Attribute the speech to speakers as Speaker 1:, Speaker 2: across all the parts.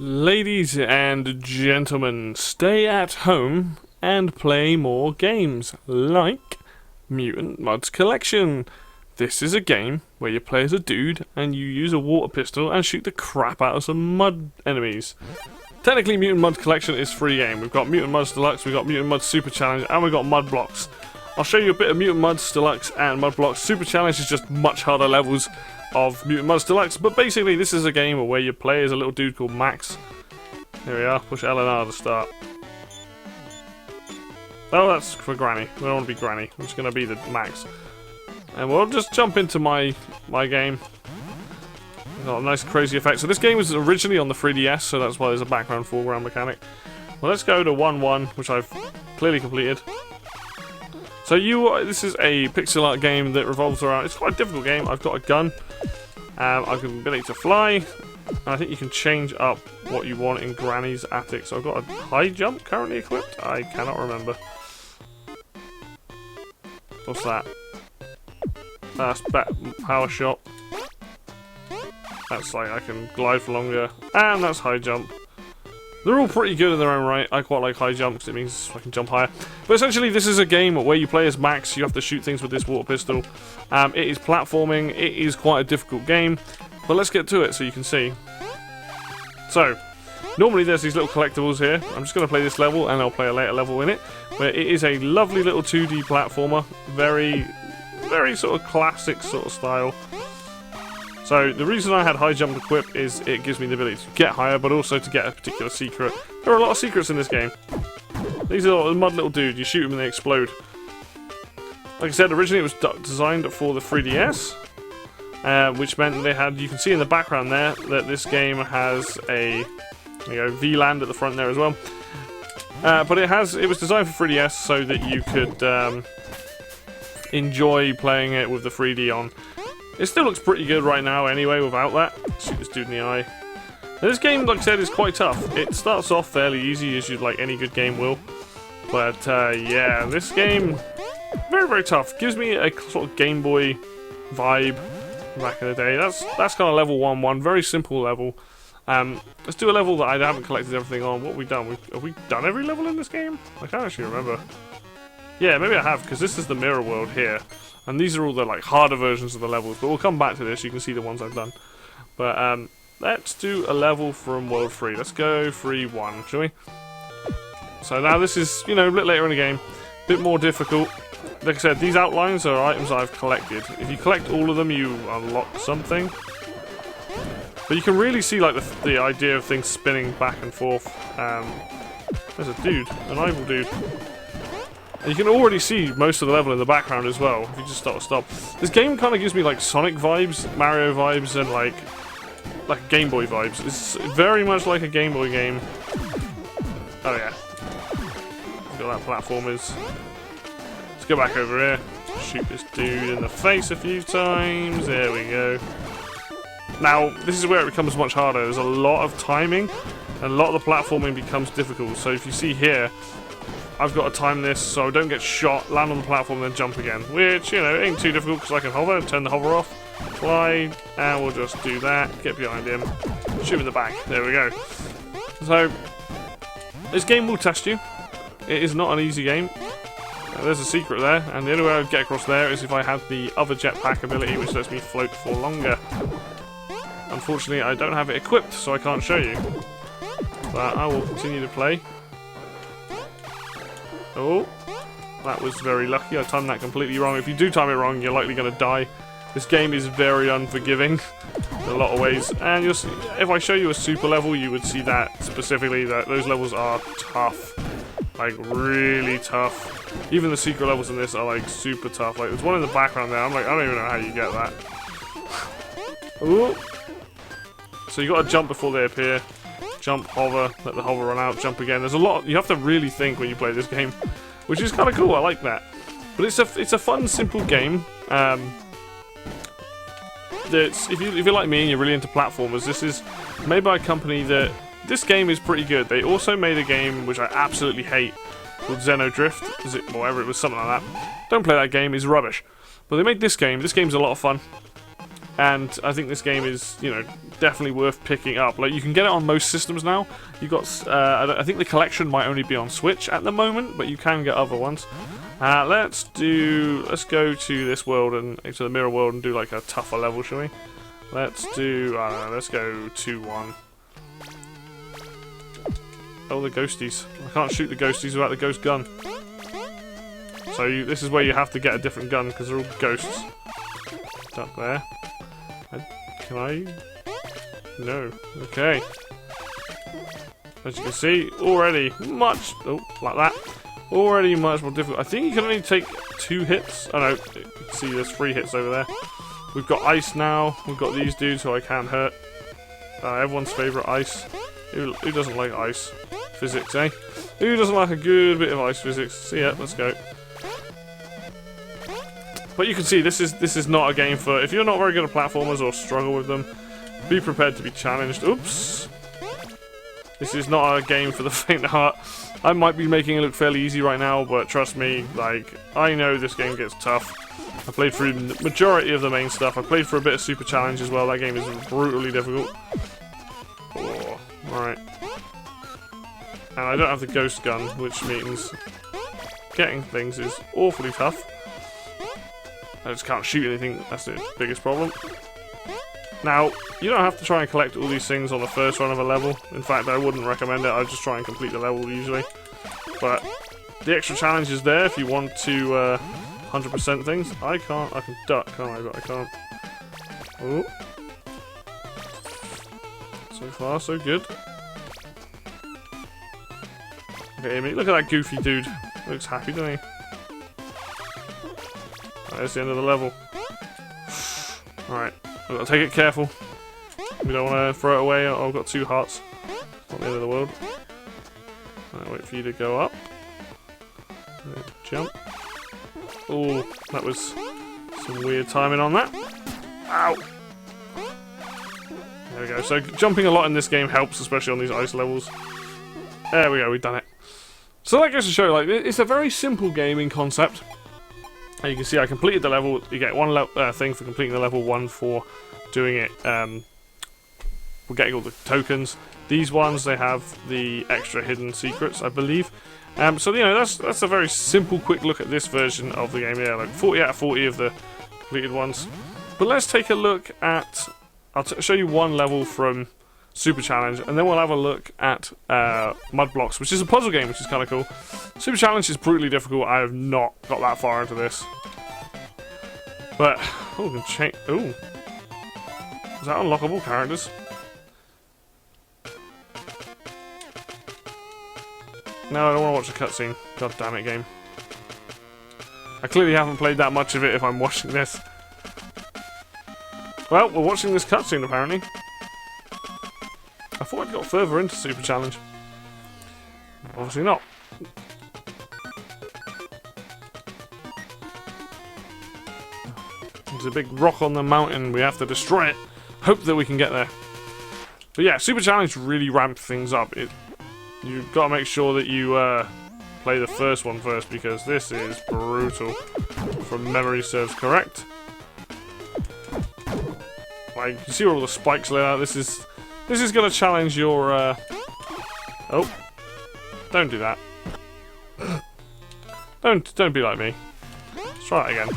Speaker 1: Ladies and gentlemen, stay at home and play more games like Mutant Mudds Collection. This is a game where you play as a dude and you use a water pistol and shoot the crap out of some mud enemies. Technically, Mutant Mudds Collection is a free game. We've got Mutant Mudds Deluxe, we've got Mutant Mudds Super Challenge, and we've got Mud Blocks. I'll show you a bit of Mutant Mudds Deluxe and Mud Blocks. Super Challenge is just much harder levels of Mutant Mudds Deluxe, but basically this is a game where you play as a little dude called Max. Here we are, push L and R to start. Oh, that's for Granny. We don't want to be Granny. I'm just going to be the Max. And we'll just jump into my game. Got a nice crazy effect. So this game was originally on the 3DS, so that's why there's a background foreground mechanic. Well, let's go to 1-1, which I've clearly completed. So this is a pixel art game that revolves around. It's quite a difficult game. I've got a gun. I've got the ability to fly. I think you can change up what you want in Granny's attic. So I've got a high jump currently equipped. I cannot remember. What's that? That's power shot. That's like I can glide for longer. And that's high jump. They're all pretty good in their own right. I quite like high jump because it means I can jump higher. But essentially this is a game where you play as Max. You have to shoot things with this water pistol. It is platforming. It is quite a difficult game. But let's get to it so you can see. So, normally there's these little collectibles here. I'm just going to play this level and I'll play a later level in it. Where it is a lovely little 2D platformer. Very, very sort of classic sort of style. So the reason I had high jump equipped is it gives me the ability to get higher, but also to get a particular secret. There are a lot of secrets in this game. These are a mud little dude. You shoot them and they explode. Like I said, originally it was designed for the 3DS, which meant they had. You can see in the background there that this game has a VLAN at the front there as well. But it was designed for 3DS so that you could enjoy playing it with the 3D on. It still looks pretty good right now anyway without that. Shoot this dude in the eye. Now, this game, like I said, is quite tough. It starts off fairly easy, as you'd like any good game will. But yeah, this game, very, very tough. Gives me a sort of Game Boy vibe back in the day. That's kind of level 1-1, very simple level. Let's do a level that I haven't collected everything on. What have we done? Have we done every level in this game? I can't actually remember. Yeah, maybe I have, because this is the mirror world here. And these are all the like harder versions of the levels, but we'll come back to this. You can see the ones I've done. But let's do a level from World 3. Let's go 3-1, shall we? So now this is, a bit later in the game, a bit more difficult. Like I said, these outlines are items I've collected. If you collect all of them, you unlock something. But you can really see like the idea of things spinning back and forth. There's a dude, an evil dude. And you can already see most of the level in the background as well, if you just stop. This game kind of gives me like Sonic vibes, Mario vibes, and like Game Boy vibes. It's very much like a Game Boy game. Oh yeah. Look at that platformers. Let's go back over here. Shoot this dude in the face a few times. There we go. Now, this is where it becomes much harder. There's a lot of timing, and a lot of the platforming becomes difficult. So if you see here, I've got to time this so I don't get shot, land on the platform, then jump again. Which, ain't too difficult because I can hover, turn the hover off, fly, and we'll just do that. Get behind him, shoot him in the back. There we go. So, this game will test you. It is not an easy game. There's a secret there, and the only way I would get across there is if I had the other jetpack ability, which lets me float for longer. Unfortunately, I don't have it equipped, so I can't show you. But I will continue to play. Oh, that was very lucky. I timed that completely wrong. If you do time it wrong, you're likely going to die. This game is very unforgiving in a lot of ways. And you'll see, if I show you a super level, you would see that specifically, that those levels are tough. Like, really tough. Even the secret levels in this are, like, super tough. Like, there's one in the background there. I'm like, I don't even know how you get that. Ooh. So you got to jump before they appear. Jump, hover, let the hover run out, jump again. There's a lot. You have to really think when you play this game, which is kind of cool. I like that. But it's a fun, simple game. That's if you're like me and you're really into platformers, this is made by a company that this game is pretty good. They also made a game which I absolutely hate called Xenodrift. Is it something like that? Don't play that game. It's rubbish. But they made this game. This game's a lot of fun. And I think this game is, you know, definitely worth picking up. Like, you can get it on most systems now. You got, I think the collection might only be on Switch at the moment, but you can get other ones. Let's go to this world and to the mirror world and do like a tougher level, shall we? Let's do, I don't know, let's go 2-1. Oh, the ghosties. I can't shoot the ghosties without the ghost gun. So this is where you have to get a different gun because they're all ghosts. Up there. Can I? No. Okay. As you can see, already much... Oh, like that. Already much more difficult. I think you can only take 2 hits. Oh no, you can see there's 3 hits over there. We've got ice now. We've got these dudes who I can't hurt. Everyone's favourite ice. Who doesn't like ice? Physics, eh? Who doesn't like a good bit of ice physics? See ya, let's go. But you can see this is not a game for... If you're not very good at platformers or struggle with them, be prepared to be challenged. Oops. This is not a game for the faint of heart. I might be making it look fairly easy right now, but trust me, like, I know this game gets tough. I played through the majority of the main stuff. I played for a bit of Super Challenge as well. That game is brutally difficult. Oh, alright. And I don't have the ghost gun, which means getting things is awfully tough. I just can't shoot anything, that's the biggest problem. Now, you don't have to try and collect all these things on the first run of a level. In fact, I wouldn't recommend it, I'd just try and complete the level usually. But the extra challenge is there if you want to 100% things. I can duck, can't I? But I can't. Oh. So far, so good. Okay, Amy, look at that goofy dude. Looks happy, doesn't he? There's the end of the level. Alright, I've got to take it careful. We don't want to throw it away. I've got 2 hearts. Not the end of the world. I'll wait for you to go up. Jump. Oh, that was some weird timing on that. Ow! There we go. So jumping a lot in this game helps, especially on these ice levels. There we go, we've done it. So that goes to show, like, it's a very simple game in concept. And you can see I completed the level. You get 1 thing for completing the level, 1 for doing it. We're getting all the tokens. These ones, they have the extra hidden secrets, I believe. So you know, that's a very simple, quick look at this version of the game. Yeah, like 40 out of 40 of the completed ones. But let's take a look at. I'll show you 1 level from Super Challenge, and then we'll have a look at Mud Blocks, which is a puzzle game, which is kind of cool. Super Challenge is brutally difficult. I have not got that far into this. But, oh, we can change. Oh, is that unlockable characters? No, I don't want to watch a cutscene. God damn it, game. I clearly haven't played that much of it if I'm watching this. Well, we're watching this cutscene apparently. I thought I'd got further into Super Challenge. Obviously not. There's a big rock on the mountain. We have to destroy it. Hope that we can get there. But yeah, Super Challenge really ramped things up. You've got to make sure that you play the first one first, because this is brutal. From memory serves correct. Like, you can see where all the spikes laid out. This is going to challenge your... Oh. Don't do that. Don't be like me. Let's try it again.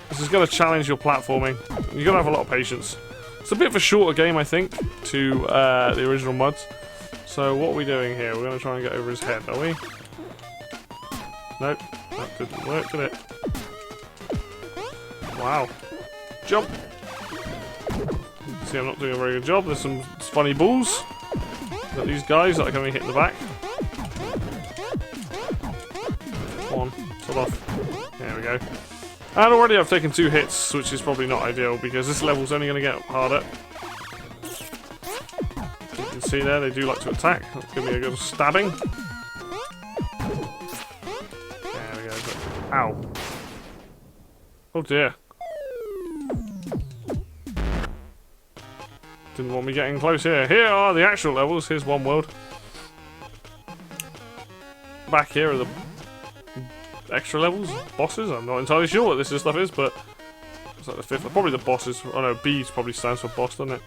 Speaker 1: This is going to challenge your platforming. You've got to have a lot of patience. It's a bit of a shorter game, I think, to the original Mudds. So what are we doing here? We're going to try and get over his head, are we? Nope. That didn't work, did it? Wow. Jump! See, I'm not doing a very good job. There's some funny balls. Got these guys that I can only hit in the back. Come on, sort off. There we go. And already I've taken 2 hits, which is probably not ideal because this level's only going to get harder. You can see there, they do like to attack. That'll give me a good stabbing. There we go. Ow. Oh dear. Didn't want me getting close here. Here are the actual levels. Here's one world. Back here are the extra levels, bosses. I'm not entirely sure what this stuff is, but It's like the 5th. Probably the bosses. Oh no, B probably stands for boss, doesn't it?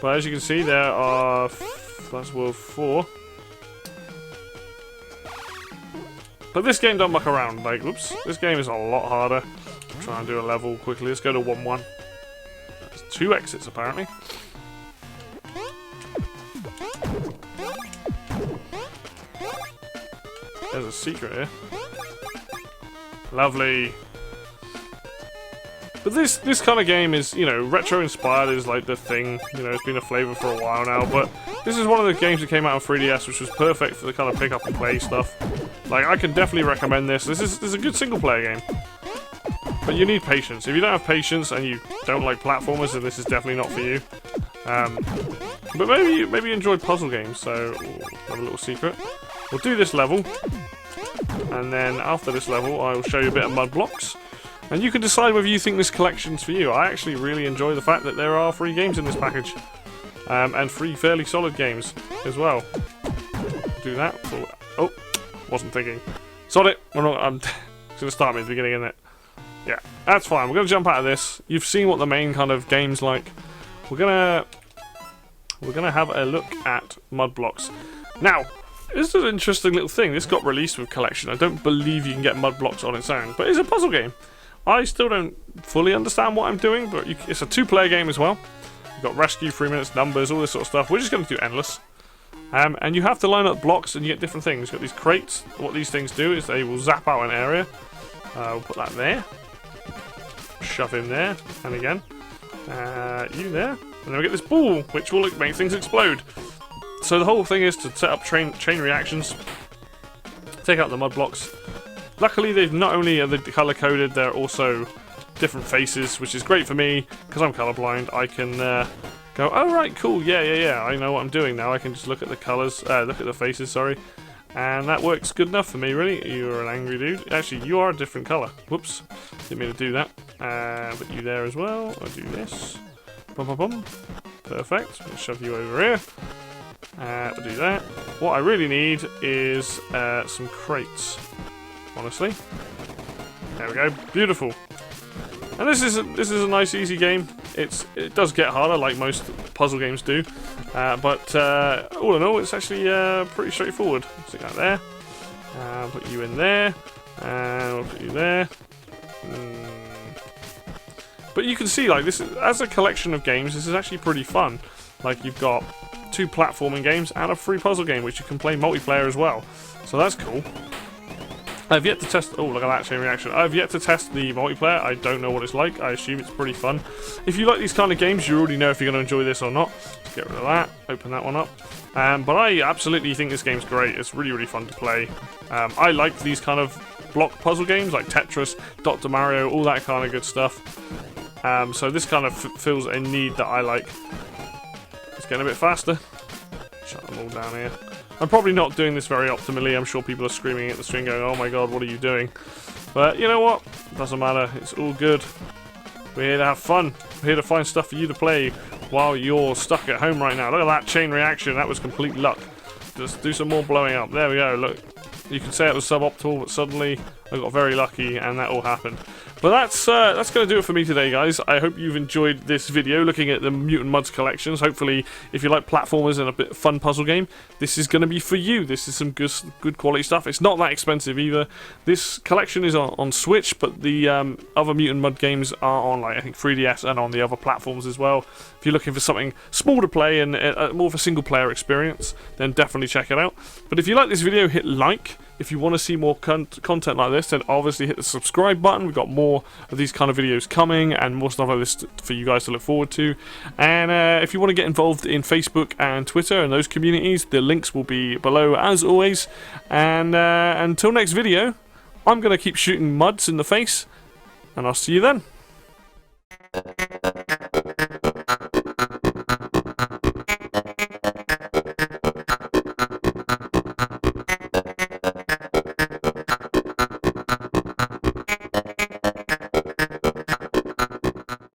Speaker 1: But as you can see, there are... That's world 4. But this game don't muck around. Like, whoops. This game is a lot harder. Try and do a level quickly. Let's go to 1-1. There's 2 exits, apparently. There's a secret here. Lovely. But this kind of game is, you know, retro-inspired is like the thing. You know, it's been a flavour for a while now. But this is one of the games that came out on 3DS, which was perfect for the kind of pick up and play stuff. Like, I can definitely recommend this. This is a good single-player game. But you need patience. If you don't have patience and you don't like platformers, then this is definitely not for you. But maybe you enjoy puzzle games. So, have a little secret. We'll do this level. And then after this level, I will show you a bit of mud blocks. And you can decide whether you think this collection's for you. I actually really enjoy the fact that there are 3 games in this package. And 3 fairly solid games as well. Do that. Oh, wasn't thinking. Sod it. I'm going to start me at the beginning, isn't it? Yeah, that's fine. We're going to jump out of this. You've seen what the main kind of game's like. We're gonna have a look at mud blocks. Now, this is an interesting little thing. This got released with Collection. I don't believe you can get mud blocks on its own, but it's a puzzle game. I still don't fully understand what I'm doing, but it's a 2-player game as well. You've got rescue, 3 minutes, numbers, all this sort of stuff. We're just going to do endless. And you have to line up blocks and you get different things. You've got these crates. What these things do is they will zap out an area. We'll put that there. Shove in there. And again. You there. And then we get this ball, which will make things explode. So the whole thing is to set up chain reactions. Take out the mud blocks. Luckily, they've not only are they color coded, they're also different faces, which is great for me because I'm colorblind. I can go, oh right, cool, yeah. I know what I'm doing now. I can just look at the colors, look at the faces. Sorry, and that works good enough for me. Really, you're an angry dude. Actually, you are a different color. Whoops, didn't mean to do that. Put you there as well. I'll do this. Bum bum bum. Perfect. I'll shove you over here. We'll do that. What I really need is some crates. Honestly, there we go. Beautiful. And this is a nice, easy game. It does get harder, like most puzzle games do, but all in all, it's actually pretty straightforward. Stick that there. Put you in there, and we'll put you there. But you can see, like, this is, as a collection of games, this is actually pretty fun. Like, you've got 2 platforming games and a free puzzle game, which you can play multiplayer as well. So that's cool. I've yet to test... Oh, look at that chain reaction. I've yet to test the multiplayer. I don't know what it's like. I assume it's pretty fun. If you like these kind of games, you already know if you're going to enjoy this or not. Let's get rid of that. Open that one up. But I absolutely think this game's great. It's really, really fun to play. I like these kind of block puzzle games, like Tetris, Dr. Mario, all that kind of good stuff. So this kind of fills a need that I like. It's getting a bit faster. Shut them all down here. I'm probably not doing this very optimally. I'm sure people are screaming at the screen going, oh my god, what are you doing? But you know what? Doesn't matter. It's all good. We're here to have fun. We're here to find stuff for you to play while you're stuck at home right now. Look at that chain reaction. That was complete luck. Just do some more blowing up. There we go. Look. You can say it was suboptimal, but suddenly I got very lucky and that all happened. But that's going to do it for me today, guys. I hope you've enjoyed this video looking at the Mutant Mudds collections. Hopefully, if you like platformers and a bit of fun puzzle game, this is going to be for you. This is some good quality stuff. It's not that expensive either. This collection is on Switch, but the other Mutant Mudds games are on, like, I think 3DS and on the other platforms as well. If you're looking for something small to play and more of a single-player experience, then definitely check it out. But if you like this video, hit like. If you want to see more content like this, then obviously hit the subscribe button. We've got more of these kind of videos coming and more stuff like this for you guys to look forward to. And if you want to get involved in Facebook and Twitter and those communities, the links will be below as always. And until next video, I'm going to keep shooting muds in the face, and I'll see you then.